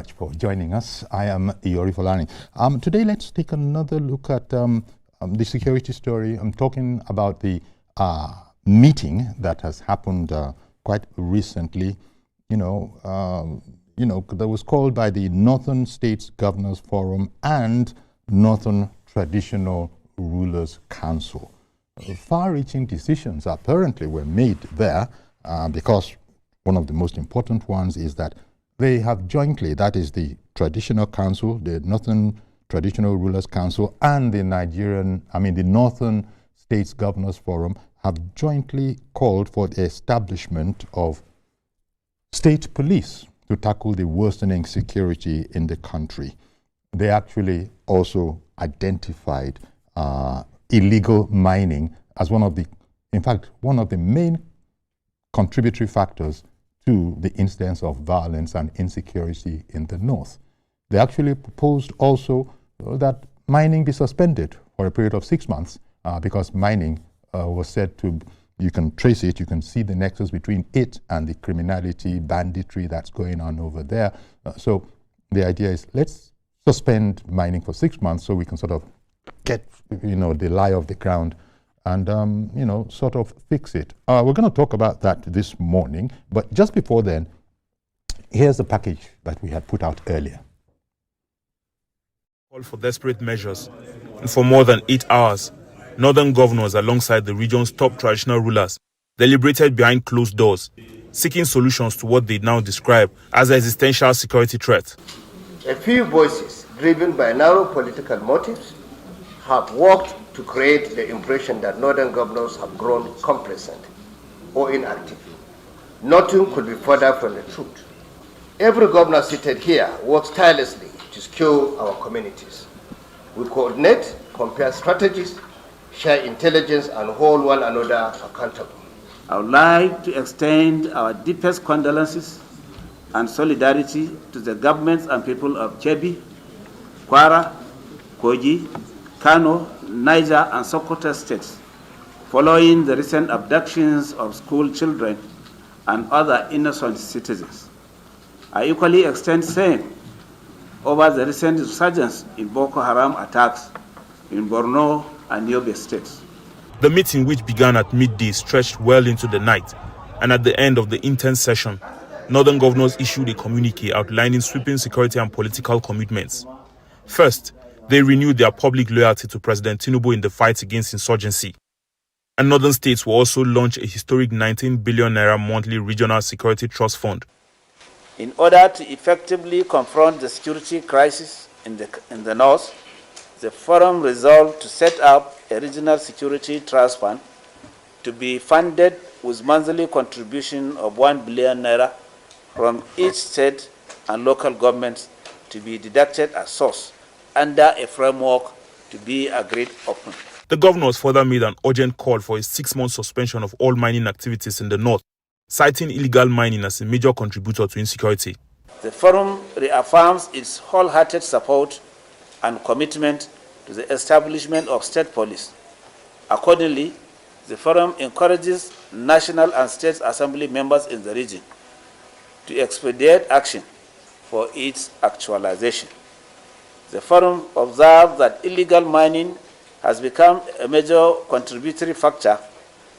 Much for joining us. I am Iyori Folani. Today, let's take another look at the security story. I'm talking about the meeting that has happened quite recently. That was called by the Northern States Governors Forum and Northern Traditional Rulers Council. Far-reaching decisions apparently were made there because one of the most important ones is that they have jointly, that is the Traditional Council, the Northern Traditional Rulers Council, and the Northern States Governors Forum have jointly called for the establishment of state police to tackle the worsening security in the country. They actually also identified illegal mining as one of the main contributory factors to the incidence of violence and insecurity in the north. They actually proposed also that mining be suspended for a period of 6 months because mining was said to, you can trace it, you can see the nexus between it and the criminality, banditry that's going on over there. So the idea is let's suspend mining for 6 months so we can sort of get the lie of the ground and sort of fix it. We're going to talk about that this morning, but just before then, here's the package that we had put out earlier. Call for desperate measures, and for more than 8 hours, northern governors alongside the region's top traditional rulers deliberated behind closed doors, seeking solutions to what they now describe as an existential security threat. A few voices, driven by narrow political motives, have worked to create the impression that northern governors have grown complacent or inactive. Nothing could be further from the truth. Every governor seated here works tirelessly to secure our communities. We coordinate, compare strategies, share intelligence, and hold one another accountable. I would like to extend our deepest condolences and solidarity to the governments and people of Kebbi, Kwara, Kogi, Kano, Niger, and Sokoto states, following the recent abductions of school children and other innocent citizens. I equally extend same over the recent resurgence in Boko Haram attacks in Borno and Yobe states. The meeting, which began at midday, stretched well into the night, and at the end of the intense session, northern governors issued a communique outlining sweeping security and political commitments. First, they renewed their public loyalty to President Tinubu in the fight against insurgency. And northern states will also launch a historic 19 billion naira monthly regional security trust fund. In order to effectively confront the security crisis in the north, the forum resolved to set up a regional security trust fund to be funded with monthly contribution of 1 billion naira from each state and local governments to be deducted as source under a framework to be agreed upon. The governors further made an urgent call for a 6-month suspension of all mining activities in the north, citing illegal mining as a major contributor to insecurity. The forum reaffirms its wholehearted support and commitment to the establishment of state police. Accordingly, the forum encourages national and state assembly members in the region to expedite action for its actualization. The forum observed that illegal mining has become a major contributory factor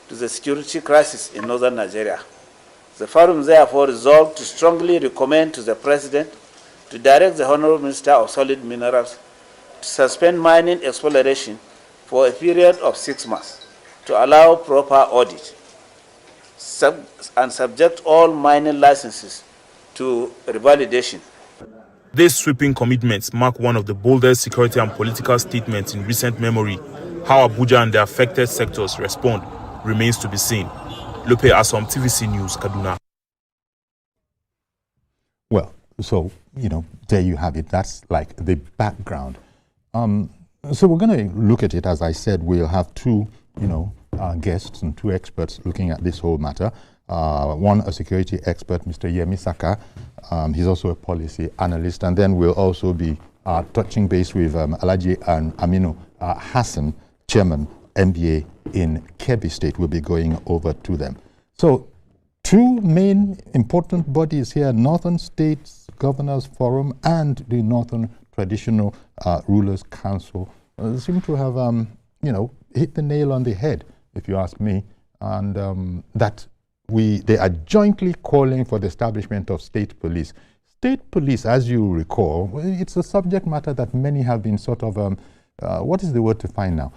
to the security crisis in northern Nigeria. The forum therefore resolved to strongly recommend to the President to direct the Honorable Minister of Solid Minerals to suspend mining exploration for a period of 6 months to allow proper audit and subject all mining licenses to revalidation. These sweeping commitments mark one of the boldest security and political statements in recent memory. How Abuja and the affected sectors respond remains to be seen. Lope Asom, TVC News, Kaduna. Well, so, there you have it. That's like the background. So we're going to look at it. As I said, we'll have two, guests and two experts looking at this whole matter. One, a security expert, Mr. Yemi Saka. He's also a policy analyst. And then we'll also be touching base with Alhaji and Aminu Hassan, chairman, MBA in Kebbi State. We'll be going over to them. So two main important bodies here, Northern States Governors Forum and the Northern Traditional Rulers Council, seem to have, hit the nail on the head, if you ask me, and that they are jointly calling for the establishment of state police. State police, as you recall, it's a subject matter that many have been sort of, what is the word to find now?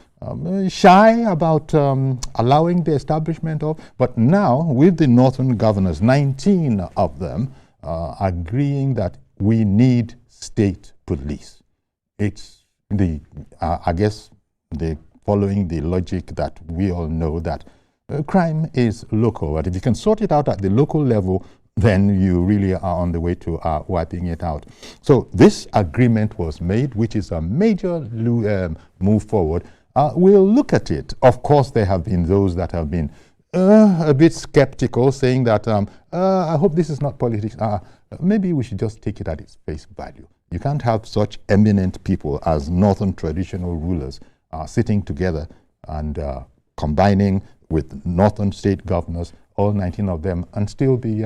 Shy about allowing the establishment of, but now with the Northern governors, 19 of them, agreeing that we need state police. It's I guess, following the logic that we all know that crime is local, but if you can sort it out at the local level, then you really are on the way to wiping it out. So this agreement was made, which is a major move forward. We'll look at it. Of course, there have been those that have been a bit skeptical, saying that, I hope this is not politics. Maybe we should just take it at its face value. You can't have such eminent people as Northern traditional rulers sitting together and combining with Northern state governors, all 19 of them, and still be,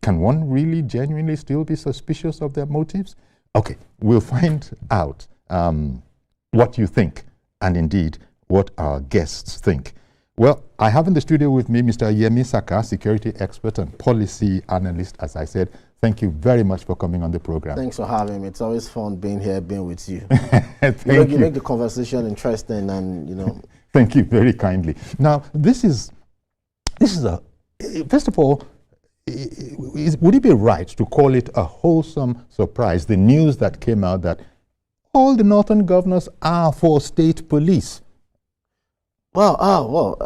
can one really genuinely still be suspicious of their motives? Okay, we'll find out what you think, and indeed what our guests think. Well, I have in the studio with me Mr. Yemi Saka, security expert and policy analyst, as I said. Thank you very much for coming on the program. Thanks for having me. It's always fun being here, being with you. Thank you make the conversation interesting, and Thank you very kindly. Now, this is a, first of all, would it be right to call it a wholesome surprise, the news that came out that all the Northern governors are for state police? Well,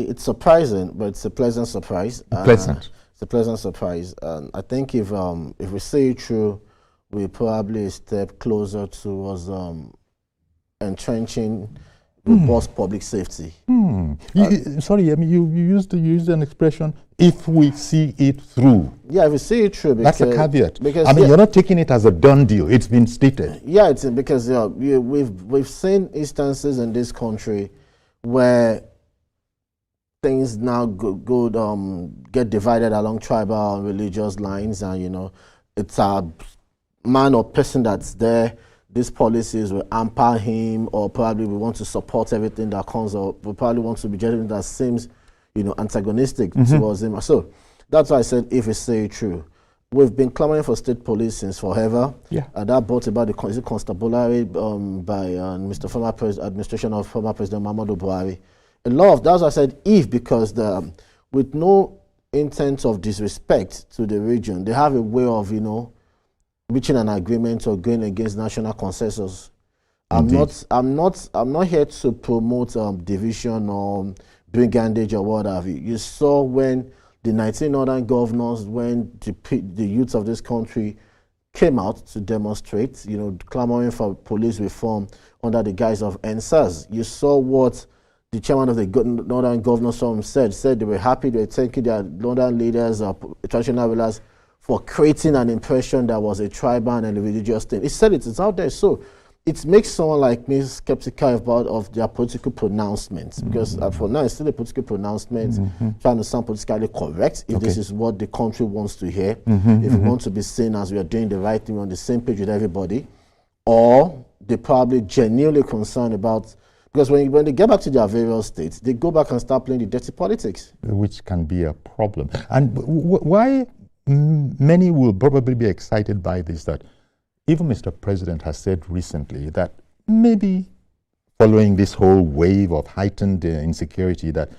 it's surprising, but it's a pleasant surprise. Pleasant. It's a pleasant surprise. I think if we say it true, we're probably a step closer towards entrenching robust public safety. Sorry, I mean, you used an expression, if we see it through. Yeah, if we see it through. That's a caveat. Because, I mean, you're not taking it as a done deal. It's been stated. Yeah, it's because we've seen instances in this country where things now get divided along tribal and religious lines, and it's a man or person that's there. These policies will hamper him, or probably we want to support everything that comes, or we probably want to be anything that seems, antagonistic towards him. So that's why I said, if we say it true. We've been clamoring for state police since forever. Yeah. That brought about the constabulary by Mr. Former administration of former President Muhammadu Buhari. A lot of that's why I said if, because with no intent of disrespect to the region, they have a way of reaching an agreement or going against national consensus. I'm not here to promote division or brigandage or what have you. You saw when the 19 northern governors, when the youth of this country came out to demonstrate, clamoring for police reform under the guise of NSAS. You saw what the chairman of the Northern Governors Forum said they were happy, they were thanking their northern leaders, traditional rulers, for creating an impression that was a tribal and a religious thing. He said it's out there. So it makes someone like me skeptical of their political pronouncements, because for now it's still a political pronouncement, trying to sound politically correct, if this is what the country wants to hear, if we want to be seen as we are doing the right thing, on the same page with everybody, or they're probably genuinely concerned about, because when they get back to their various states, they go back and start playing the dirty politics. Which can be a problem. And why many will probably be excited by this, that even Mr. President has said recently that maybe following this whole wave of heightened insecurity, that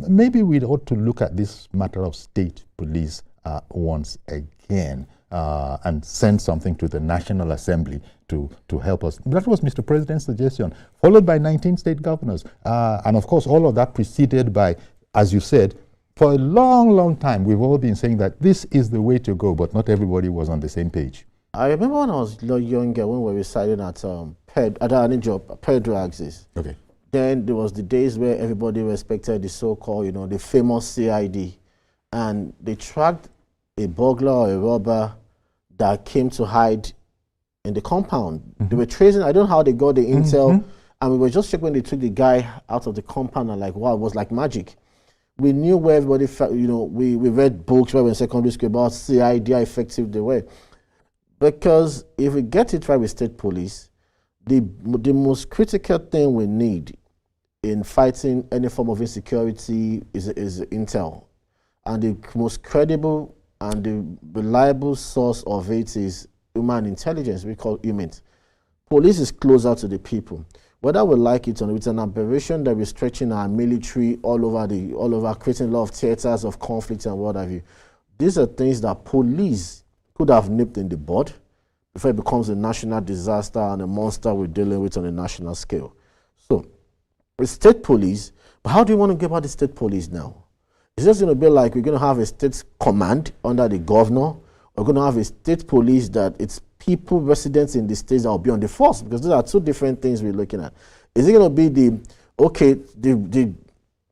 maybe we ought to look at this matter of state police once again and send something to the National Assembly to help us. That was Mr. President's suggestion, followed by 19 state governors. And of course, all of that preceded by, as you said, for a long, long time, we've all been saying that this is the way to go, but not everybody was on the same page. I remember when I was younger, when we were residing at Pedro Axis. Okay. Then there was the days where everybody respected the so-called, the famous CID. And they tracked a burglar or a robber that came to hide in the compound. They were tracing, I don't know how they got the intel, and we were just shocked when they took the guy out of the compound, and like, wow, it was like magic. We knew where everybody felt, we read books when we were in secondary school about CID, how effective they were. Because if we get it right with state police, the most critical thing we need in fighting any form of insecurity is intel. And the most credible and the reliable source of it is human intelligence, we call humans. Police is closer to the people. Whether we like it or not, it's an aberration that we're stretching our military all over, creating a lot of theaters of conflict and what have you. These are things that police could have nipped in the bud before it becomes a national disaster and a monster we're dealing with on a national scale. So, with state police, but how do you want to get about the state police now? It's just going to be like we're going to have a state command under the governor. We're going to have a state police that it's people, residents in the states that will be on the force, because those are two different things we're looking at. Is it going to be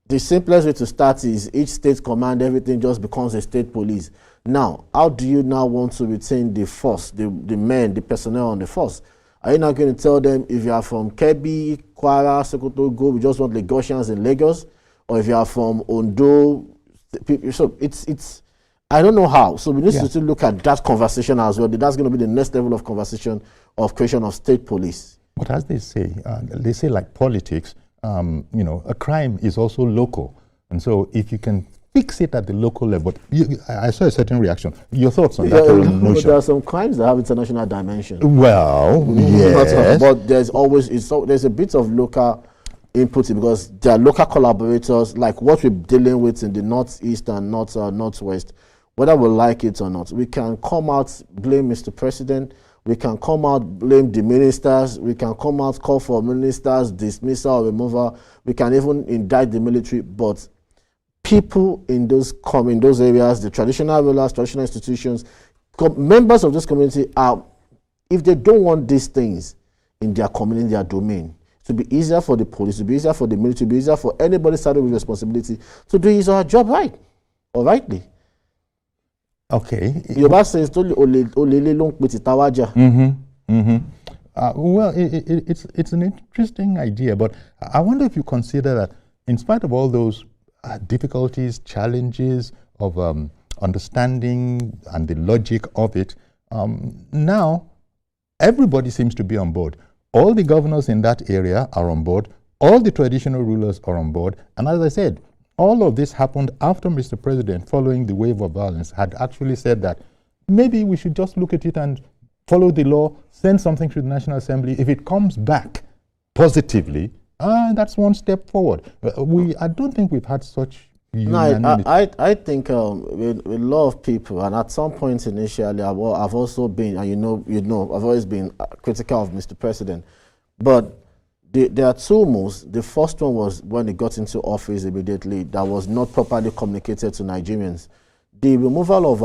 the simplest way to start is each state command, everything just becomes a state police. Now, how do you now want to retain the force, the men, the personnel on the force? Are you not going to tell them if you are from Kebbi, Kwara, Sokoto, go, we just want Lagosians in Lagos? Or if you are from Ondo, so it's I don't know how. So we need to still look at that conversation as well. That's going to be the next level of conversation of creation of state police. But as they say like politics, a crime is also local. And so if you can fix it at the local level, I saw a certain reaction. Your thoughts on that notion? There are some crimes that have international dimension. Well, yes. But there's always, there's a bit of local input because there are local collaborators, like what we're dealing with in the northeast and northwest. Whether we like it or not, we can come out, blame Mr. President, we can come out, blame the ministers, we can come out, call for ministers, dismissal or removal, we can even indict the military, but people in those areas, the traditional rulers, traditional institutions, members of this community are, if they don't want these things in their community, their domain, to be easier for the police, to be easier for the military, to be easier for anybody starting with responsibility to do his or her job right or rightly. Okay. Yoruba says, well, it's an interesting idea, but I wonder if you consider that in spite of all those difficulties, challenges of understanding and the logic of it, now everybody seems to be on board. All the governors in that area are on board. All the traditional rulers are on board. And as I said, all of this happened after Mr. President, following the wave of violence, had actually said that maybe we should just look at it and follow the law, send something to the National Assembly. If it comes back positively, that's one step forward. I don't think we've had such unanimity. I think with a lot of people, and at some point initially, I've also been, and I've always been critical of Mr. President, but there are two moves. The first one was when he got into office immediately, that was not properly communicated to Nigerians. The removal of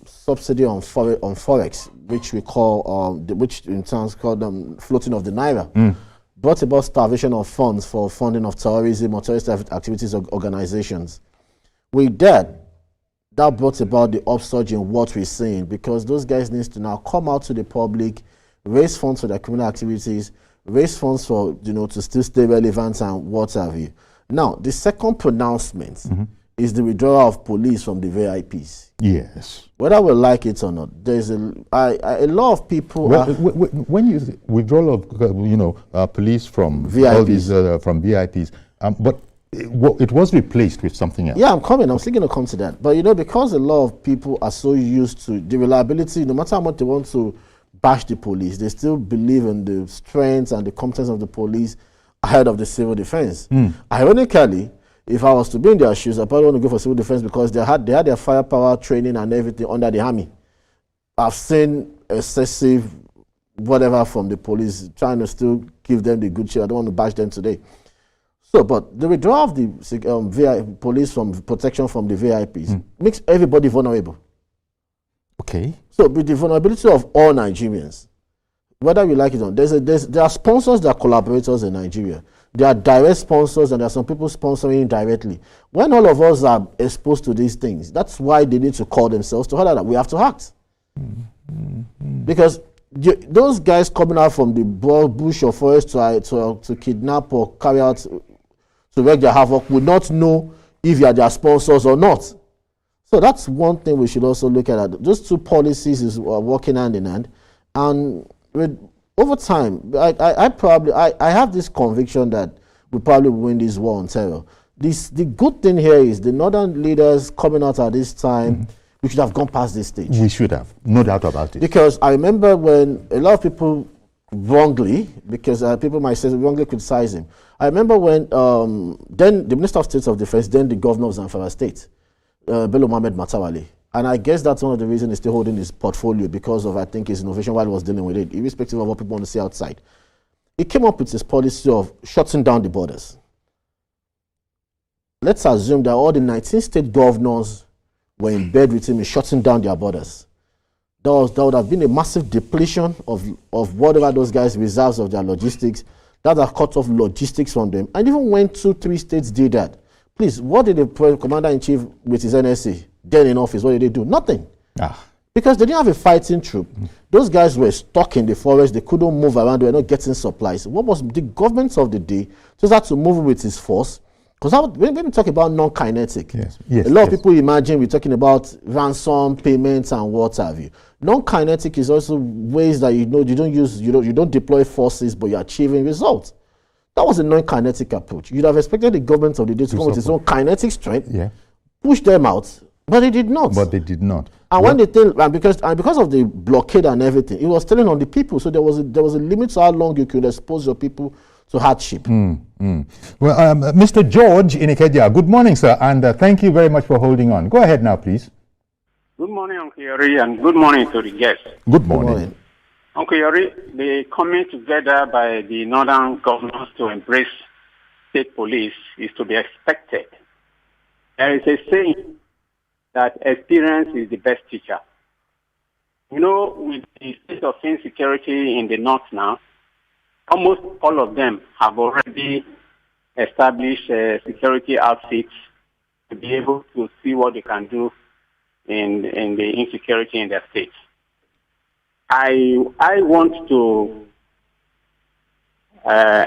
subsidy on forex, which we call, which in terms called floating of the naira, brought about starvation of funds for funding of terrorism or terrorist activities of organizations. With that brought about the upsurge in what we're seeing, because those guys need to now come out to the public, raise funds for their criminal activities, raise funds for, to still stay relevant and what have you. Now, the second pronouncement is the withdrawal of police from the VIPs. Yes. Whether we like it or not, there's a lot of people. When you say withdrawal of police from VIPs. All these from VIPs, but it was replaced with something else. Yeah, I'm still going to come to that. But because a lot of people are so used to the reliability, no matter how much they want to bash the police, they still believe in the strength and the competence of the police ahead of the civil defense. Ironically, if I was to be in their shoes, I probably want to go for civil defense because they had their firepower training and everything under the army. I've seen excessive whatever from the police trying to still give them the good shit. I don't want to bash them today. So, but the withdrawal of the police from protection from the VIPs makes everybody vulnerable. Okay. So, with the vulnerability of all Nigerians, whether we like it or not, there are sponsors that are collaborators in Nigeria. There are direct sponsors and there are some people sponsoring indirectly. When all of us are exposed to these things, that's why they need to call themselves to order that we have to act. Because those guys coming out from the bush or forest to kidnap or carry out, to wreak their havoc, would not know if you are their sponsors or not. So that's one thing we should also look at. Those two policies is working hand in hand, and over time, I have this conviction that we probably win this war on terror. The good thing here is the northern leaders coming out at this time. We should have gone past this stage. We should have, no doubt about it. Because I remember when a lot of people wrongly, because people might say wrongly criticize him. I remember when then the Minister of State of Defense, then the Governor of Zamfara State, Bello Mohammed Matawale, and I guess that's one of the reasons he's still holding his portfolio, because of, I think, his innovation while he was dealing with it, irrespective of what people want to see outside. He came up with his policy of shutting down the borders. Let's assume that all the 19 state governors were in bed with him in shutting down their borders. There would have been a massive depletion of whatever those guys' reserves of their logistics. That have cut off logistics from them. And even when 2-3 states did that, please, what did the commander-in-chief with his NSC then in office, what did they do? Nothing. Because they didn't have a fighting troop. Those guys were stuck in the forest. They couldn't move around. They were not getting supplies. What was the government of the day just had to move with his force? Because when we talk about non-kinetic, a lot of people imagine we're talking about ransom payments and what have you. Non-kinetic is also ways that you don't deploy forces, but you're achieving results. That was a non-kinetic approach. You'd have expected the government of the day to come with its own kinetic strength, push them out, but they did not. And when they tell, and because of the blockade and everything, it was telling on the people. So there was a limit to how long you could expose your people to hardship. Well, Mr. George in Ikeja, good morning, sir, and thank you very much for holding on. Go ahead now, please. Good morning, Uncle Yori, and good morning to the guests. Good morning. Uncle Yori, the coming together by the northern governors to embrace state police is to be expected. There is a saying that experience is the best teacher. You know, with the state of insecurity in the north now, almost all of them have already established security outfits to be able to see what they can do in the insecurity in their states. I want to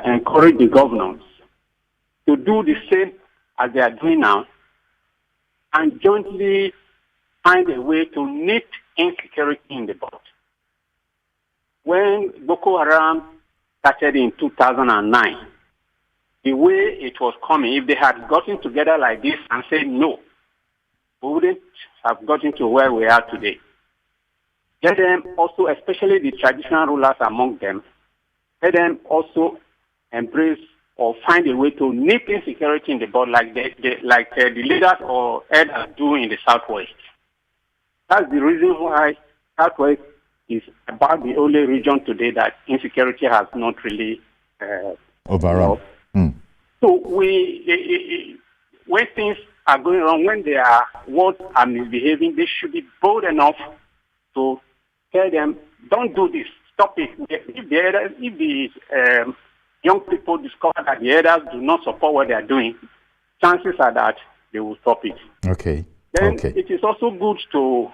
encourage the governors to do the same as they are doing now and jointly find a way to nip insecurity in the bud. When Boko Haram started in 2009, the way it was coming, if they had gotten together like this and said no, we wouldn't have gotten to where we are today. Let them also, especially the traditional rulers among them, let them also embrace or find a way to nip insecurity in the bud like the leaders or elders do in the Southwest. That's the reason why Southwest is about the only region today that insecurity has not really overall. So when things are going wrong, when they are what are misbehaving, they should be bold enough to tell them, don't do this, stop it. If the young people discover that the elders do not support what they are doing, chances are that they will stop it. Then it is also good to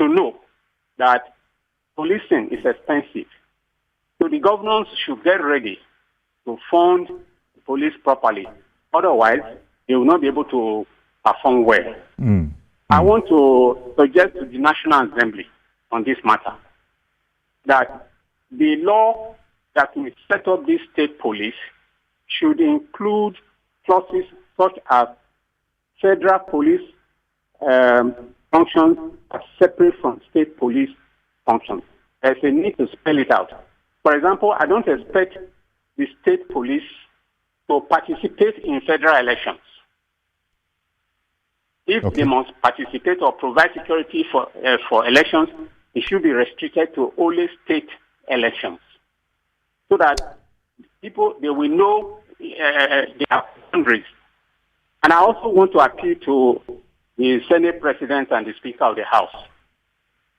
know that policing is expensive. So the governors should get ready to fund the police properly. Otherwise, they will not be able to perform well. I want to suggest to the National Assembly on this matter that the law that will set up this state police should include clauses such as federal police functions are separate from state police functions. There's a need to spell it out. For example, I don't expect the state police to participate in federal elections. If they must participate or provide security for elections, it should be restricted to only state elections, so that people, they will know their boundaries. And I also want to appeal to the Senate President and the Speaker of the House.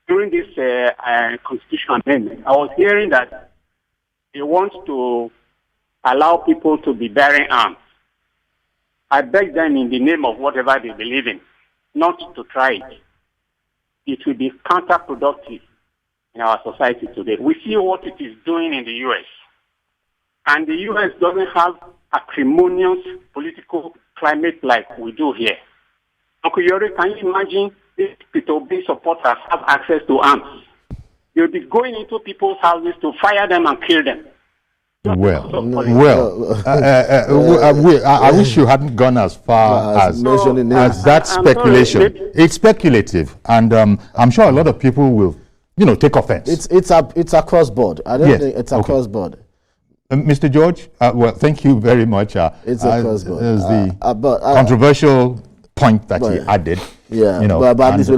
During this constitutional amendment, I was hearing that they want to allow people to be bearing arms. I beg them in the name of whatever they believe in, not to try it. It will be counterproductive in our society today. We see what it is doing in the U.S. And the U.S. doesn't have acrimonious political climate like we do here. Uncle Yori, can you imagine if P2B supporters have access to arms? You'll be going into people's houses to fire them and kill them. I wish you hadn't gone as far as that speculation. Sorry, it's speculative, and I'm sure a lot of people will, take offense. It's across board. I don't think it's across board. Mr. George, well, thank you very much. It's across board. There's the controversial point that he added. Yeah, but at least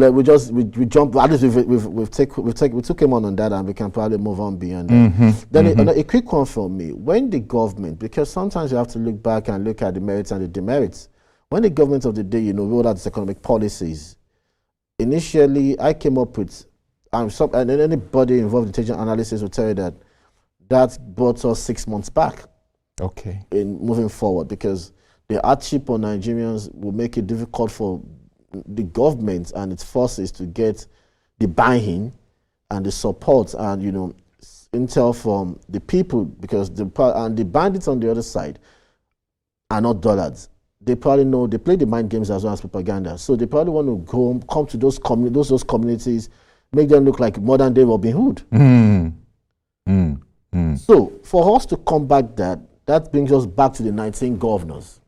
we jump. At least we took him on that, and we can probably move on beyond that. Then a quick one from me: when the government, because sometimes you have to look back and look at the merits and the demerits. When the government of the day, rolled out its economic policies, initially I came up with, and anybody involved in intelligence analysis will tell you that brought us 6 months back. Okay. In moving forward, because the hardship on Nigerians will make it difficult for the government and its forces to get the buy-in and the support and intel from the people, because the bandits on the other side are not dullards. They probably know they play the mind games as well as propaganda. So they probably want to come to those communities, make them look like modern day Robin Hood. So for us to combat that brings us back to the 19 governors.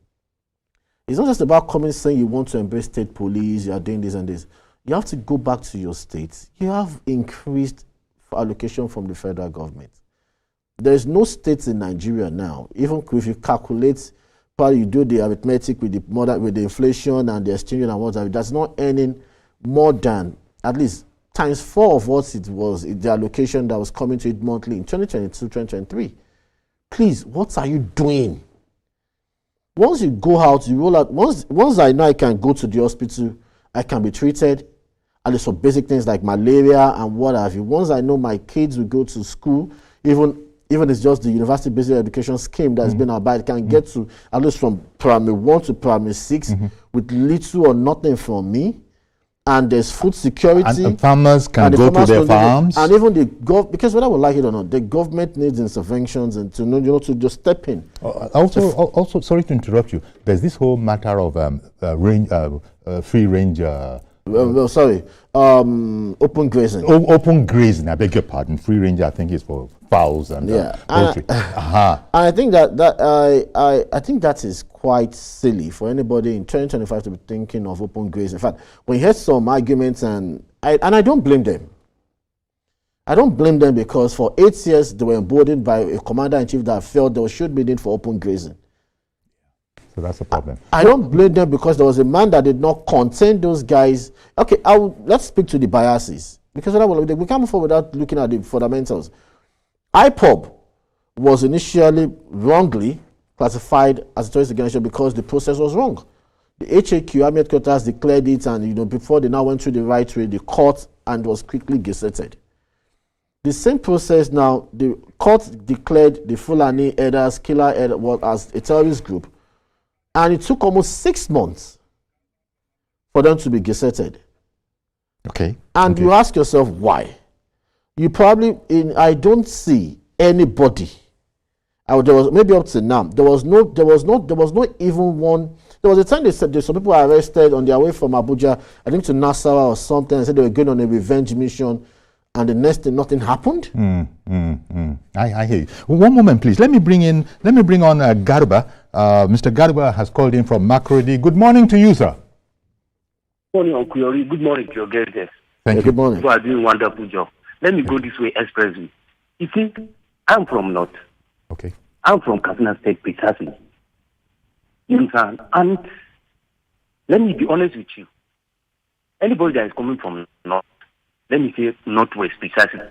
It's not just about coming saying you want to embrace state police, you are doing this and this. You have to go back to your states. You have increased allocation from the federal government. There is no states in Nigeria now, even if you calculate, probably you do the arithmetic with the inflation and the exchange and whatever, that's not earning more than at least times 4 of what it was, the allocation that was coming to it monthly in 2022, 2023. Please, what are you doing? Once you go out, you roll out. Once I know I can go to the hospital, I can be treated, at least for basic things like malaria and what have you. Once I know my kids will go to school, even it's just the university basic education scheme that's been about, can get to at least from primary 1 to primary 6 with little or nothing from me. And there's food security. And farmers can go to their farms. And even because whether we like it or not, the government needs interventions and to just step in. Also, sorry to interrupt you. There's this whole matter of free range. Open grazing. Open grazing. I beg your pardon. Free range, I think, is for fowls and poultry. I think that is quite silly for anybody in 2025 to be thinking of open grazing. In fact, when you hear some arguments, and I don't blame them. I don't blame them, because for 8 years they were emboldened by a commander-in-chief that felt there should be need for open grazing. So that's the problem. I don't blame them, because there was a man that did not contain those guys. Okay, let's speak to the biases, because we can't move forward without looking at the fundamentals. IPOB was initially wrongly classified as a terrorist organization because the process was wrong. The HAQ, Army Headquarters, declared it, and before they now went through the right way, the court, and was quickly gazetted. The same process now, the court declared the Fulani Elders, Killer Elders, as a terrorist group, and it took almost 6 months for them to be gazetted. Okay. And you ask yourself why. You probably, I don't see anybody. There was maybe up to now. There was no even one. There was a time they said some people were arrested on their way from Abuja, I think to Nasarawa or something, and said they were going on a revenge mission, and the next thing nothing happened. I hear you. One moment, please. Let me bring on Garuba. Mr. Garuba has called in from Makurdi. Good morning to you, sir. Good morning, Uncle Yori. Good morning to your guests. Thank you. Good morning. You are doing a wonderful job. Let me go this way expressly. You see, I'm from North. Okay. I'm from Katsina State, precisely. You understand? And let me be honest with you. Anybody that is coming from North, let me say Northwest, precisely.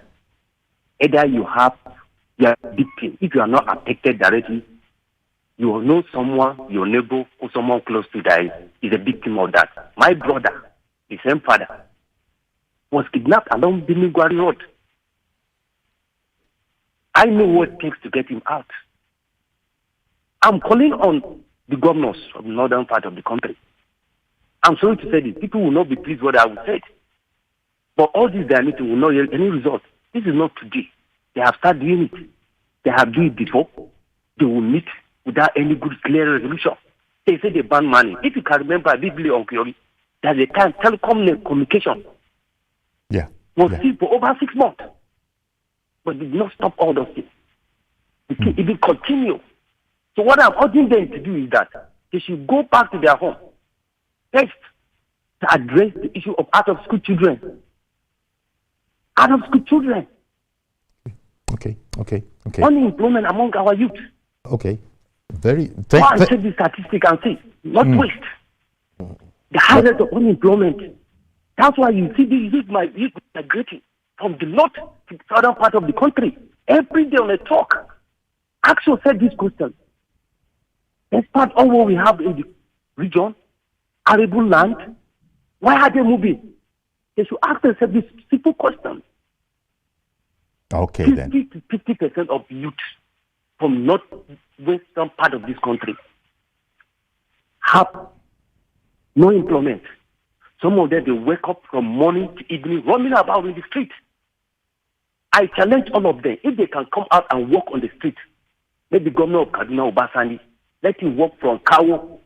Either you are victim. If you are not affected directly, you will know someone, your neighbor, or someone close to that is a victim of that. My brother, the same father, was kidnapped along Binigwari Road. I know what it takes to get him out. I'm calling on the governors of the northern part of the country. I'm sorry to say this. People will not be pleased with what I will say. But all this their meeting will not yield any result. This is not today. They have started doing it. They have done it before. They will meet without any good, clear resolution. They say they ban money. If you can remember, vividly on Kyori, that they can telecom communication was seized for over 6 months. But did not stop all those things. It will continue. So what I'm urging them to do is that they should go back to their home first to address the issue of out-of-school children. Out-of-school children. Okay. Unemployment among our youth. Okay. Go and check the statistic and see. Not waste. The high rate of unemployment. That's why you see these youth migrating from the north to the southern part of the country. Every day on a talk. Ask yourself this question. Despite all what we have in the region, arable land, why are they moving? They should ask themselves this simple question. Okay, 50 then. to 50% of youth from northwestern part of this country have no employment. Some of them, they wake up from morning to evening running about in the street. I challenge all of them, if they can come out and walk on the street, let the governor of Kaduna, Obasani, let him walk from Kawo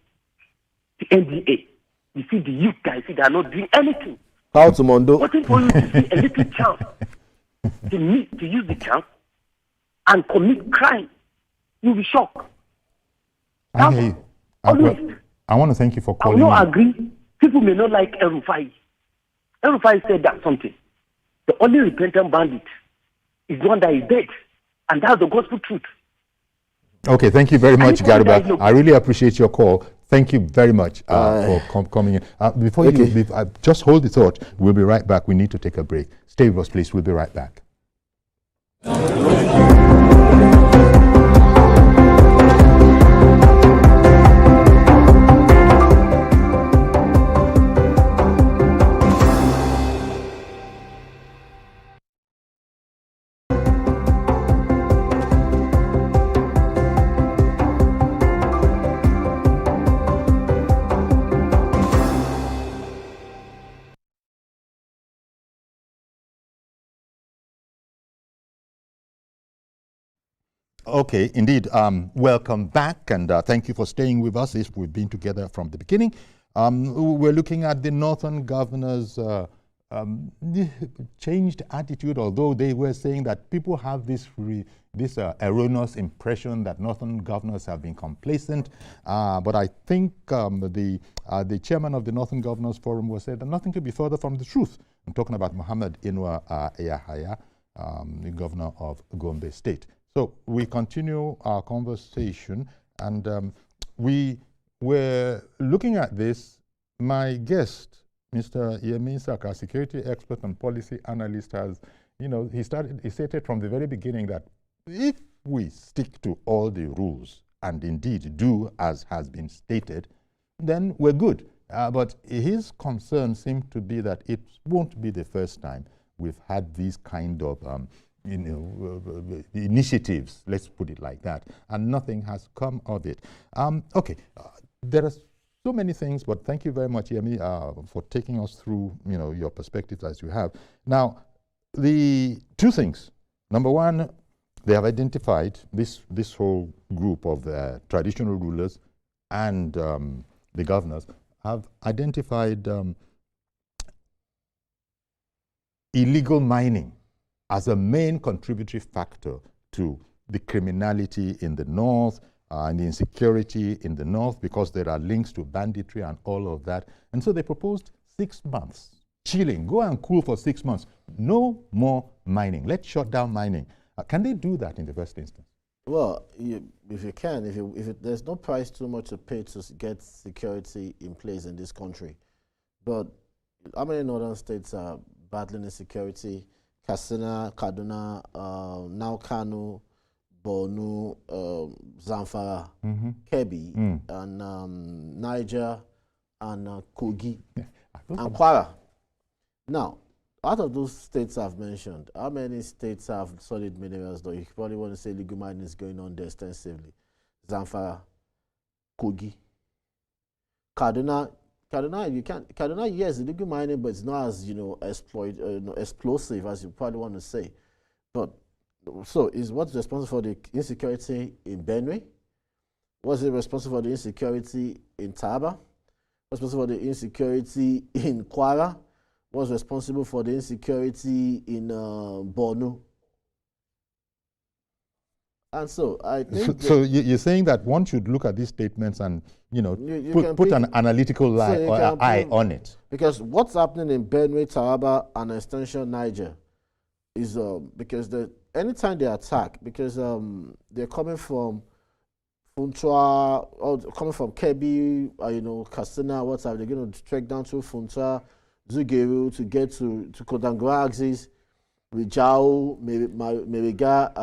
to NDA. You see the youth guys, they are not doing anything. How to Mondo? Waiting for you to see a little chance to use the chance and commit crime. You'll be shocked. I want to thank you for I calling. will not agree. People may not like El-Rufai. El-Rufai said that something. The only repentant bandit is one that is dead. And that's the gospel truth. Okay, thank you very much, Garuba. I really appreciate your call. Thank you very much for coming in. Before you leave, just hold the thought. We'll be right back. We need to take a break. Stay with us, please. We'll be right back. Okay, indeed. Welcome back, and thank you for staying with us. We've been together from the beginning. We're looking at the Northern Governor's changed attitude, although they were saying that people have this erroneous impression that Northern Governors have been complacent. But I think the chairman of the Northern Governors Forum was said that nothing could be further from the truth. I'm talking about Muhammad Inuwa Yahaya, the governor of Gombe State. So we continue our conversation, and we were looking at this. My guest, Mr. Yemi Saka, security expert and policy analyst, has, he stated from the very beginning that if we stick to all the rules and indeed do as has been stated, then we're good. But his concern seemed to be that it won't be the first time we've had these kind of initiatives, let's put it like that, and nothing has come of it. Okay, there are so many things, but thank you very much, Yemi, for taking us through, your perspectives as you have. Now, the two things. Number one, they have identified this whole group of traditional rulers and the governors have identified illegal mining as a main contributory factor to the criminality in the north and the insecurity in the north, because there are links to banditry and all of that. And so they proposed 6 months. Chilling, go and cool for 6 months. No more mining. Let's shut down mining. Can they do that in the first instance? Well, if you can, there's no price too much to pay to get security in place in this country. But how many northern states are battling insecurity? Katsina, Kaduna, now Kano, Borno, Zamfara, Kebbi, and Niger, and Kogi, and Kwara. Now, out of those states I've mentioned, how many states have solid minerals, though? You probably want to say legal mining is going on there extensively. Zamfara, Kogi, Kaduna, yes, illegal mining, but it's not as explosive as you probably want to say. But so is what's responsible for the insecurity in Benue, Was it responsible for the insecurity in Taraba? Responsible for the insecurity in Kwara? Was responsible for the insecurity in Borno? And so I think. So you're saying that one should look at these statements and you put an analytical eye on it. Because what's happening in Benue, Taraba, and extension Niger is because anytime they attack, because they're coming from Funtua or coming from Kebbi, Katsina, whatever, they're going to trek down to Funtua, Zugeru to get to Kodangwa axis. Rijau, Mariga,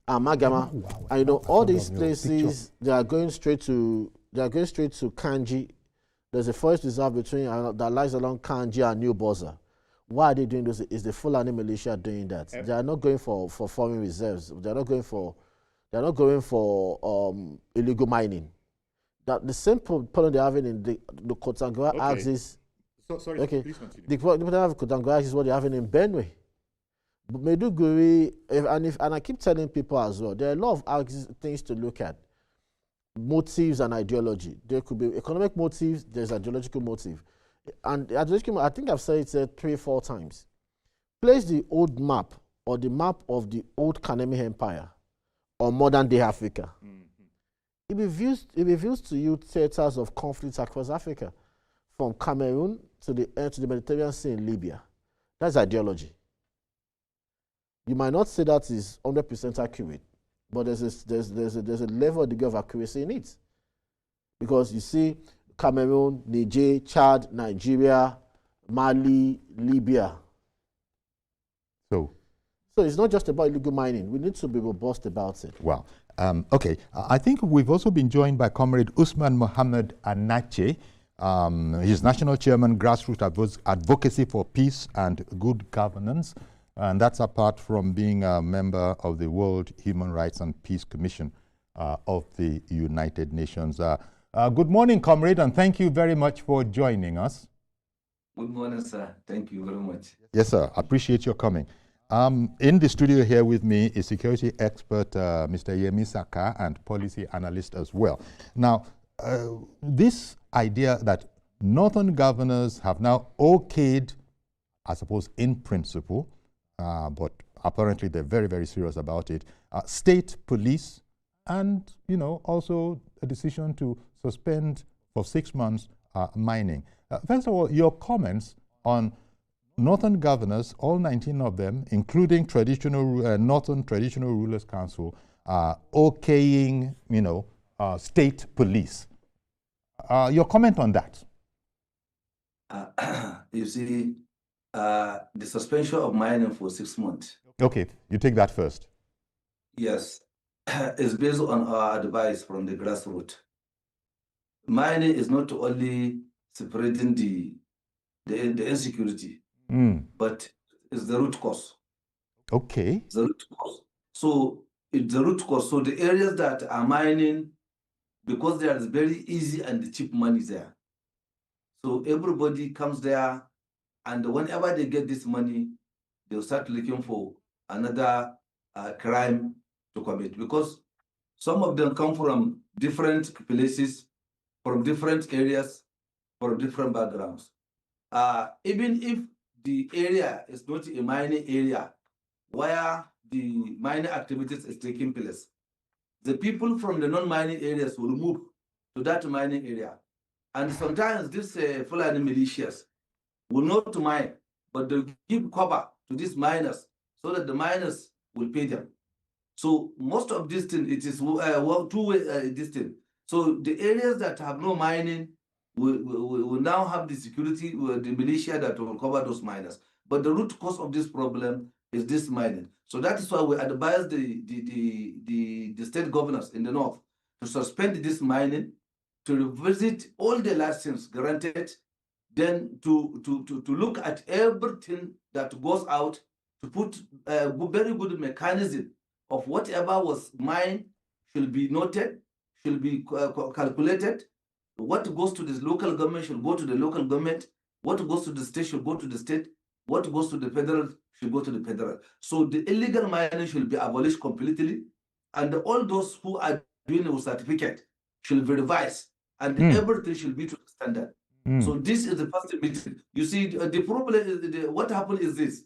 Amagama, and all these places they are going straight to Kanji. There's a forest reserve between that lies along Kanji and New Boza. Why are they doing this? Is the Fulani militia doing that? They are not going for foreign reserves. They are not going for illegal mining. That the same problem they're having in the Kotangwa axis. Sorry, okay. Please continue. The problem they have Kotangwa is what they're having in Benue. But Maiduguri, and I keep telling people as well, there are a lot of things to look at. Motives and ideology. There could be economic motives, there's ideological motive. And ideological, I think I've said it 3-4 times. Place the old map or the map of the old Kanemi Empire or modern day Africa. It reveals to you theaters of conflicts across Africa, from Cameroon to the Mediterranean Sea in Libya. That's ideology. You might not say that is 100% accurate, but there's a level of degree of accuracy in it. Because you see Cameroon, Niger, Chad, Nigeria, Mali, Libya. So it's not just about illegal mining. We need to be robust about it. Wow. Okay. I think we've also been joined by Comrade Usman Mohammed Anache. He's National Chairman, Grassroots Advocacy for Peace and Good Governance. And that's apart from being a member of the World Human Rights and Peace Commission of the United Nations. Good morning, comrade, and thank you very much for joining us. Good morning, sir. Thank you very much. Yes, sir. Appreciate your coming. In the studio here with me is security expert Mr. Yemi Saka and policy analyst as well. Now, this idea that northern governors have now okayed, I suppose in principle, but apparently they're very, very serious about it, state police and, also a decision to suspend for 6 months mining. First of all, your comments on northern governors, all 19 of them, including Northern Traditional Rulers Council, okaying, state police. Your comment on that? You see, the suspension of mining for 6 months. Okay, you take that first. Yes, it's based on our advice from the grassroots. Mining is not only separating the insecurity, but it's the root cause. Okay. The root cause. So it's the root cause. So the areas that are mining, because there is very easy and cheap money there. So everybody comes there, and whenever they get this money, they'll start looking for another crime to commit, because some of them come from different places, from different areas, from different backgrounds. Even if the area is not a mining area where the mining activities is taking place, the people from the non-mining areas will move to that mining area. And sometimes these Fulani militias will not mine, but they'll give cover to these miners so that the miners will pay them. So most of this thing, it is two-way this thing. So the areas that have no mining will now have the security, the militia that will cover those miners. But the root cause of this problem is this mining. So that is why we advise the state governors in the north to suspend this mining, to revisit all the licenses granted, then to look at everything that goes out, to put a very good mechanism of whatever was mined should be noted, should be calculated. What goes to the local government should go to the local government. What goes to the state should go to the state. What goes to the federal should go to the federal. So the illegal mining should be abolished completely. and all those who are doing a certificate should be revised, and everything should be to the standard. So this is the first meeting. You see, the problem is what happened is this.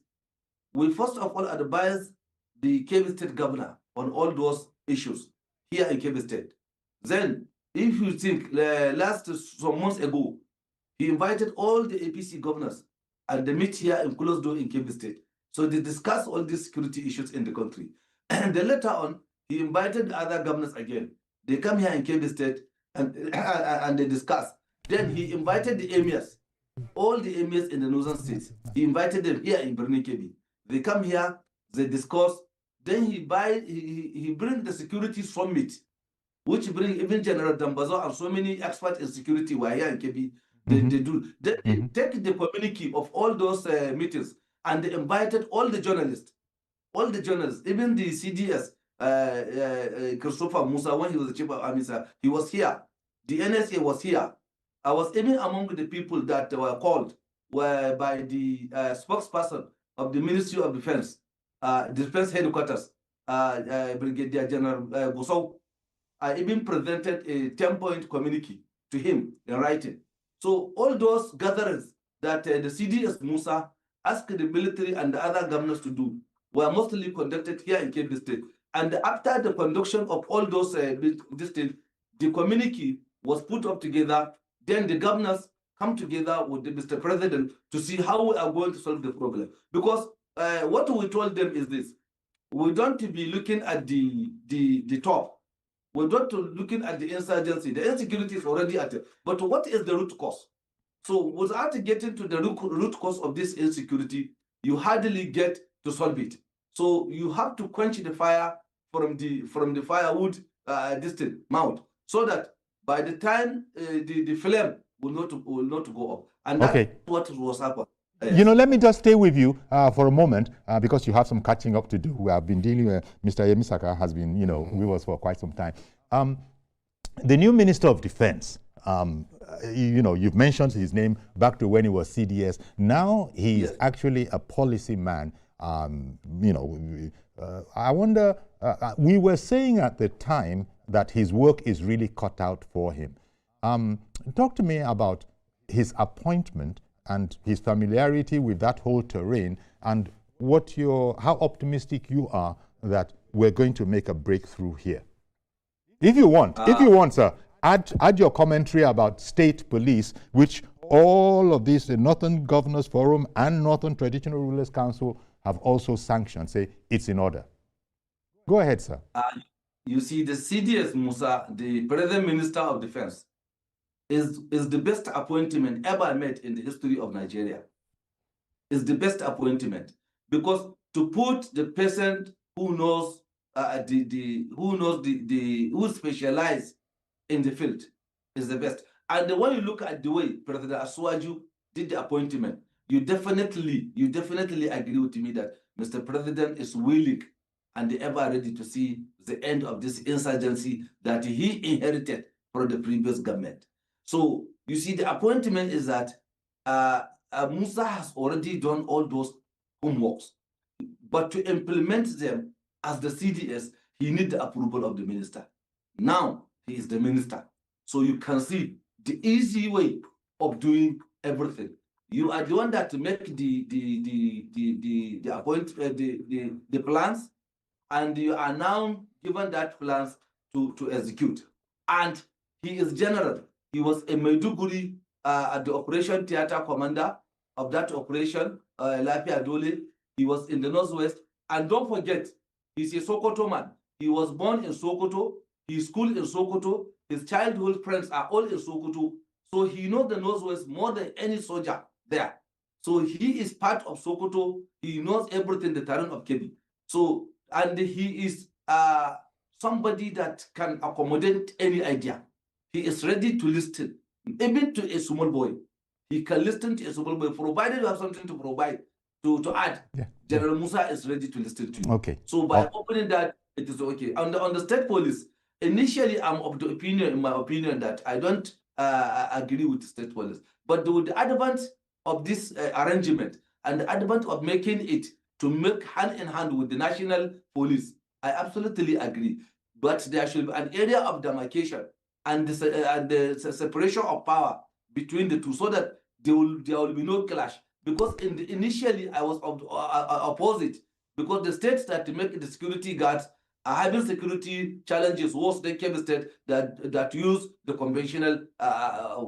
We first of all advise the Kebbi State governor on all those issues here in Kebbi State. Then, if you think some months ago, he invited all the APC governors and they meet here in closed door in Kebbi State. So they discuss all these security issues in the country. And then later on, he invited other governors again. They come here in Kebbi State and they discuss. Then he invited the emirs, all the emirs in the northern states. He invited them here in Birni Kebbi. They come here, they discuss. Then he bring the security summit, which bring even General Dambazo and so many experts in security were here in Kebbi. They do. They take the communiqu of all those meetings and they invited all the journalists, even the CDS, Christopher Musa, when he was the chief of army, he was here. The NSA was here. I was even among the people that were called by the spokesperson of the Ministry of Defense, Defense Headquarters, Brigadier General Gusau. I even presented a 10-point communique to him in writing. So all those gatherings that the CDS Musa asked the military and the other governors to do were mostly conducted here in Kebbi State. And after the conduction of all those the communique was put up together. Then the governors come together with Mr. President to see how we are going to solve the problem. Because what we told them is this: we don't be looking at the top. We're not looking at the insurgency. The insecurity is already at it. But what is the root cause? So without getting to the root cause of this insecurity, you hardly get to solve it. So you have to quench the fire from the firewood mount, so that by the time the flame will not go up. And that's what was happening. You know, let me just stay with you for a moment because you have some catching up to do. We have been dealing with Mr. Yemisaka has been, with us for quite some time. The new Minister of Defense, you've mentioned his name back to when he was CDS. Now he is actually a policy man. I wonder, we were saying at the time that his work is really cut out for him. Talk to me about his appointment and his familiarity with that whole terrain, and how optimistic you are that we're going to make a breakthrough here. If you want, sir, add your commentary about state police, which all of these, the Northern Governors Forum and Northern Traditional Rulers Council have also sanctioned, say it's in order. Go ahead, sir. You see, the CDS Musa, the Present Minister of Defense, is the best appointment ever made in the history of Nigeria. Is the best appointment because to put the person who knows who specializes in the field is the best. And when you look at the way President Asuwaju did the appointment, you definitely agree with me that Mr. President is willing and ever ready to see the end of this insurgency that he inherited from the previous government. So you see, the appointment is that Musa has already done all those homeworks, but to implement them as the CDS, he needs the approval of the minister. Now he is the minister, so you can see the easy way of doing everything. You are the one that make the plans, and you are now given that plans to execute. And he is general. He was a Maiduguri at the Operation Theater commander of that operation, Lafia Dole. He was in the Northwest. And don't forget, he's a Sokoto man. He was born in Sokoto. He schooled in Sokoto. His childhood friends are all in Sokoto. So he knows the Northwest more than any soldier there. So he is part of Sokoto. He knows everything, the terrain of Kebbi. So, and he is somebody that can accommodate any idea. He is ready to listen, even to a small boy. He can listen to a small boy, provided you have something to provide, to add. Yeah. General Musa is ready to listen to you. Okay. So by opening that, it is okay. On the state police, initially I'm of the opinion, in my opinion, that I don't agree with the state police. But with the advent of this arrangement and the advent of making it to make hand in hand with the national police, I absolutely agree. But there should be an area of demarcation and the separation of power between the two, so that there will be no clash. Because initially I was opposite, because the states that make the security guards are having security challenges worse than Kebbi State that use the conventional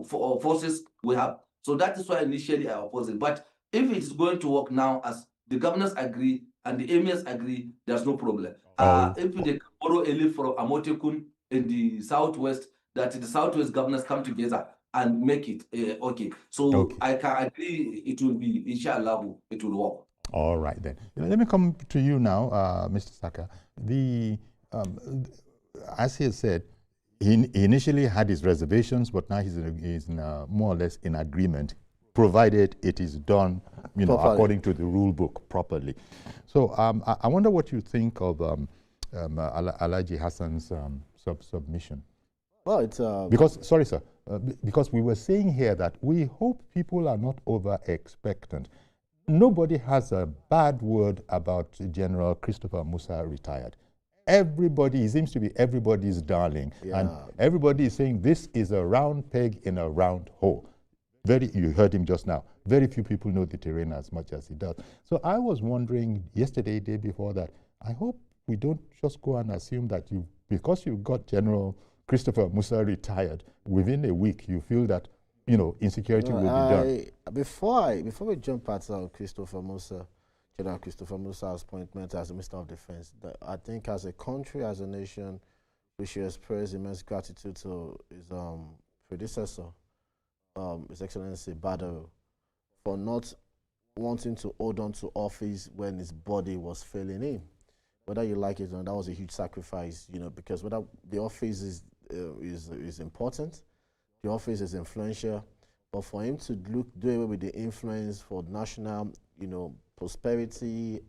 forces we have. So that is why initially I oppose it. But if it is going to work now, as the governors agree and the emirs agree, there's no problem. If they borrow a leaf from Amotekun in the southwest, that the southwest governors come together and make it okay. So I can agree it will be, inshallah, it will work. All right then. Let me come to you now, Mr. Saka. As he said, he initially had his reservations, but now he's more or less in agreement, provided it is done, according to the rule book properly. So I wonder what you think of Alhaji Hassan's submission. Well, it's because, sorry, sir, because we were saying here that we hope people are not over-expectant. Nobody has a bad word about General Christopher Musa retired. Everybody, he seems to be everybody's darling. Yeah. And everybody is saying this is a round peg in a round hole. You heard him just now. Very few people know the terrain as much as he does. So I was wondering yesterday, day before that, I hope we don't just go and assume that because you got General Christopher Musa retired, within a week you feel that, insecurity will be done. Before we jump at Christopher Musa, General Christopher Musa's appointment as the Minister of Defense, I think as a country, as a nation, we should express immense gratitude to his predecessor, His Excellency Badaro, for not wanting to hold on to office when his body was failing him. Whether you like it or not, that was a huge sacrifice, because whether the office is important, the office is influential, but for him to do away with the influence for national, prosperity,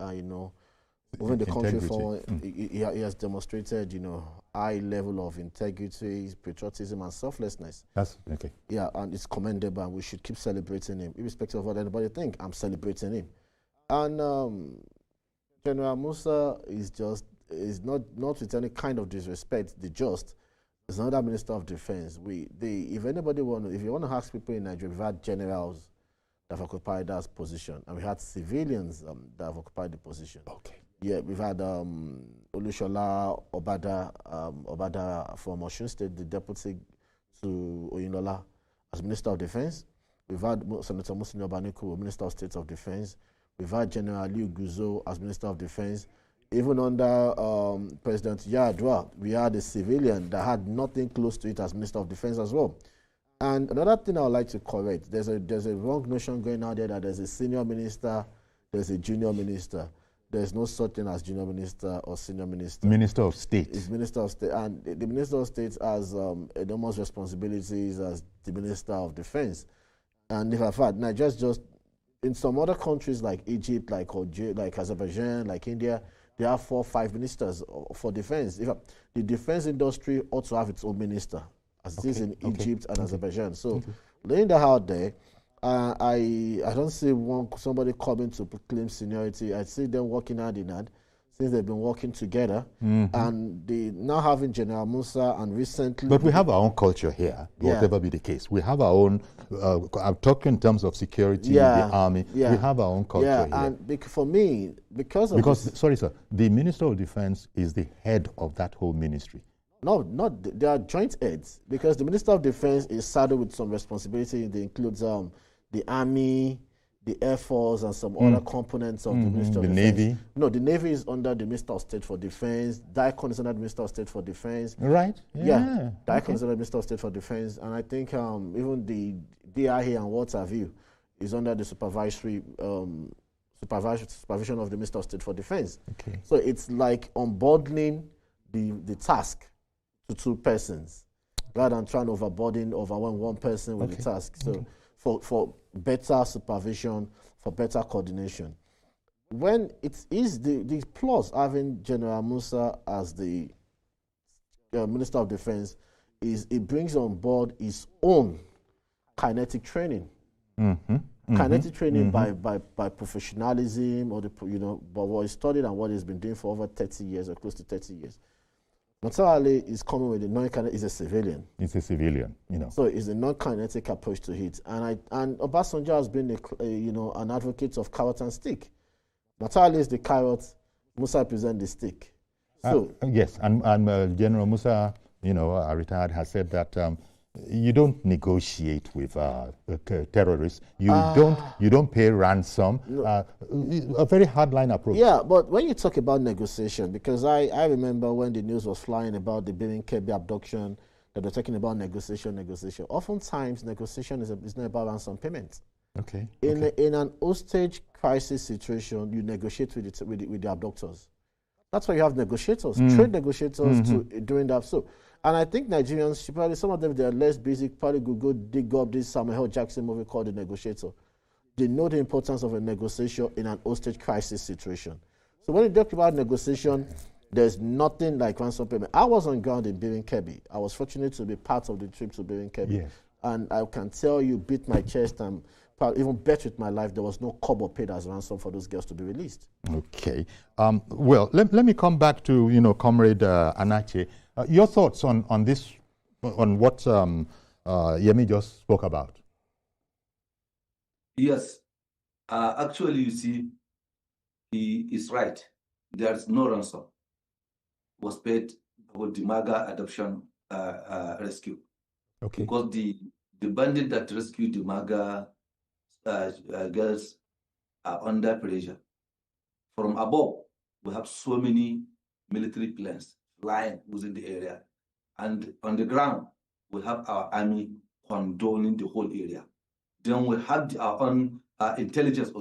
moving the country forward, he has demonstrated, high level of integrity, patriotism, and selflessness. That's okay. Yeah, and it's commendable, and we should keep celebrating him, irrespective of what anybody think. I'm celebrating him, and General Musa is not with any kind of disrespect. Is another Minister of Defense. If you want to ask people in Nigeria, we've had generals that have occupied that position, and we had civilians that have occupied the position. Okay. Yeah, we've had Olushola Obada from Osun State, the deputy to Oyinlola, as Minister of Defense. We've had Senator Musini Obaniku, Minister of State of Defense. We've had General Liu Guzo as Minister of Defense. Even under President Yar'Adua, we had a civilian that had nothing close to it as Minister of Defense as well. And another thing I would like to correct, there's a wrong notion going out there that there's a senior minister, there's a junior minister. There's no such thing as junior minister or senior minister. Minister of State. It's Minister of State. And the Minister of State has enormous responsibilities as the Minister of Defense. And if I've had, Nigeria's just, in some other countries like Egypt, like Azerbaijan, like India, they have 4 or 5 ministers for defense. The defense industry ought to have its own minister, as it is in Egypt and Azerbaijan. So, laying that out there, I don't see somebody coming to claim seniority. I see them working hand in hand since they've been working together, and they now having General Musa and recently. But we have our own culture here, whatever be the case. We have our own. I'm talking in terms of security, the army. Yeah. We have our own culture here. And for me, because sorry, sir, the Minister of Defense is the head of that whole ministry. No, they are joint heads, because the Minister of Defense is saddled with some responsibility. That includes the Army, the Air Force, and some other components of the Ministry of Defense. The Navy? No, the Navy is under the Minister of State for Defense. DICON is under the Minister of State for Defense. Right? Yeah. DICON is under the Minister of State for Defense. And I think even the DIA and what have you is under the supervision of the Minister of State for Defense. Okay. So it's like unbundling the task to 2 persons, rather than trying to overwhelm one person with the task. So for better supervision, for better coordination. When it is the plus having General Musa as the Minister of Defense is it brings on board his own kinetic training. Kinetic training by professionalism or but what he studied and what he's been doing for over 30 years or close to 30 years. Matawale is coming with a non-kinetic, is a civilian. It's a civilian, So it's a non-kinetic approach to it. And Obasanjo has been an advocate of carrot and stick. Matawale is the carrot, Musa represents the stick. So yes, and General Musa, retired, has said that you don't negotiate with terrorists. You don't pay ransom. No. A very hardline approach. Yeah, but when you talk about negotiation, because I remember when the news was flying about the Birin Kebbi abduction, that they're talking about negotiation. Oftentimes, negotiation is not about ransom payment. Okay. In an hostage crisis situation, you negotiate with the abductors. That's why you have negotiators, trade negotiators during that. So, and I think Nigerians, probably some of them, they're less basic, probably could go dig up this Samuel L. Jackson movie called The Negotiator. They know the importance of a negotiation in an hostage crisis situation. So when you talk about negotiation, there's nothing like ransom payment. I was on ground in Birin Kebbi. I was fortunate to be part of the trip to Birin Kebbi. Yes. And I can tell you, beat my chest and even bet with my life, there was no kobo paid as ransom for those girls to be released. Okay. Well, let me come back to, Comrade Anache. Your thoughts on this, on what Yemi just spoke about. Yes. Actually, you see, he is right. There is no ransom was paid for the MAGA adoption rescue. Okay. Because the bandit that rescued the MAGA girls are under pressure. From above, we have so many military planes flying within the area. And on the ground, we have our army condoning the whole area. Then we have our own intelligence,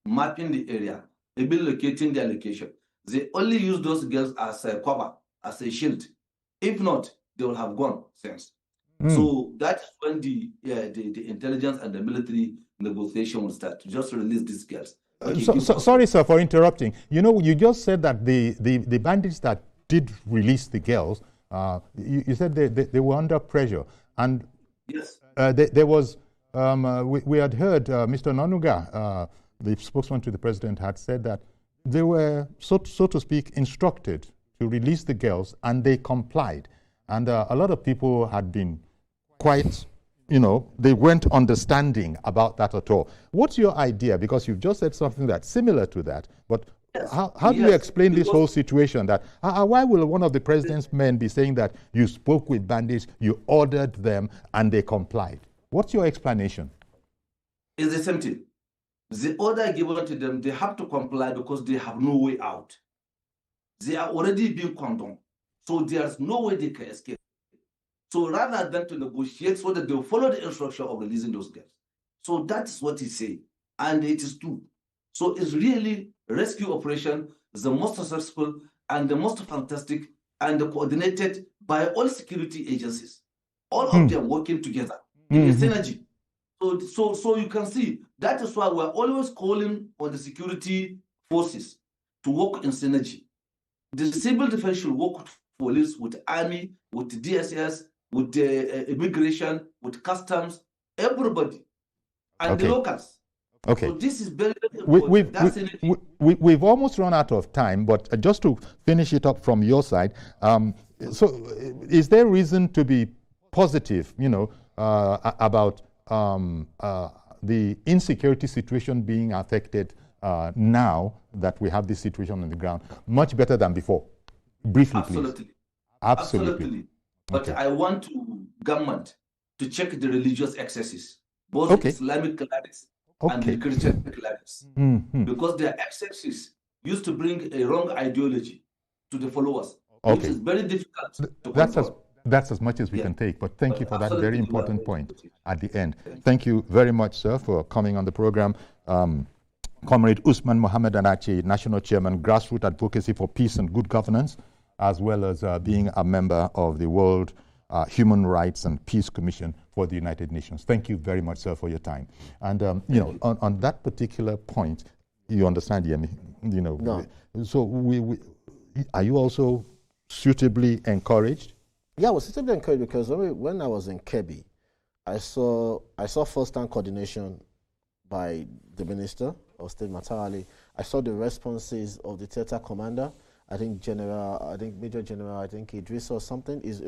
mapping the area, maybe locating their location. They only use those girls as a cover, as a shield. If not, they will have gone since. So that's when the intelligence and the military negotiation will start to just release these girls. Sorry, sir, for interrupting. You just said that the bandits that did release the girls, you said they were under pressure. And yes, there was, we had heard Mr. Nonuga, the spokesman to the president, had said that they were, so to speak, instructed to release the girls, and they complied. And a lot of people had been quite, they weren't understanding about that at all. What's your idea? Because you've just said something that's similar to that, but yes. how do you explain this whole situation? That why will one of the president's men be saying that you spoke with bandits, you ordered them, and they complied? What's your explanation? It's the same thing. The order given to them, they have to comply because they have no way out. They are already being condoned. So there's no way they can escape. So rather than to negotiate so that they'll follow the instruction of releasing those girls. So that's what he's saying. And it is true. So it's really rescue operation, the most successful and the most fantastic and coordinated by all security agencies. All of them working together in a synergy. So you can see, that is why we're always calling on the security forces to work in synergy. The civil defense should work with police, with army, with DSS, with immigration, with customs, everybody, and the locals. Okay. So this is very, very important. We've almost run out of time, but just to finish it up from your side, so is there reason to be positive, about the insecurity situation being affected now that we have this situation on the ground, much better than before? Briefly, Absolutely. please. Absolutely. But I want government to check the religious excesses, both Islamic clerics and the Christian clerics, because their excesses used to bring a wrong ideology to the followers, which is very difficult to control. That's as much as we can take, but thank you for that very important point at the end. Thank you very much, sir, for coming on the program. Comrade Usman Mohammed Anache, National Chairman, Grassroots Advocacy for Peace and Good Governance, as well as being a member of the World Human Rights and Peace Commission for the United Nations. Thank you very much, sir, for your time. And, on that particular point, you understand, Yemi, No. So are you also suitably encouraged? Yeah, I was suitably encouraged because when I was in Kebbi, I saw first-hand coordination by the Minister of State Matawale. I saw the responses of the theatre commander. I think Major General, I think Idris or something is.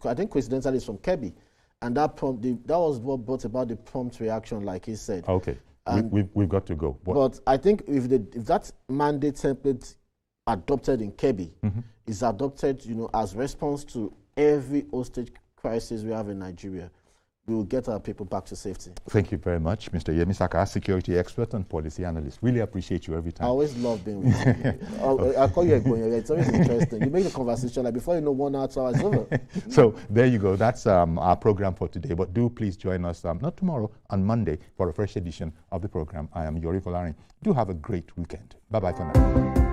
I think coincidentally is from Kebbi, and that was what brought about the prompt reaction, like he said. Okay, we've got to go. But I think if that mandate template adopted in Kebbi is adopted, as response to every hostage crisis we have in Nigeria, we will get our people back to safety. Thank you very much, Mr. Yemi Saka, security expert and policy analyst. Really appreciate you every time. I always love being with you. I call you a going. It's always interesting. You make the conversation like before you know 1 hour, 2 hours over. So there you go. That's our program for today. But do please join us not tomorrow, on Monday for a fresh edition of the program. I am Yori Folarin. Do have a great weekend. Bye-bye for now.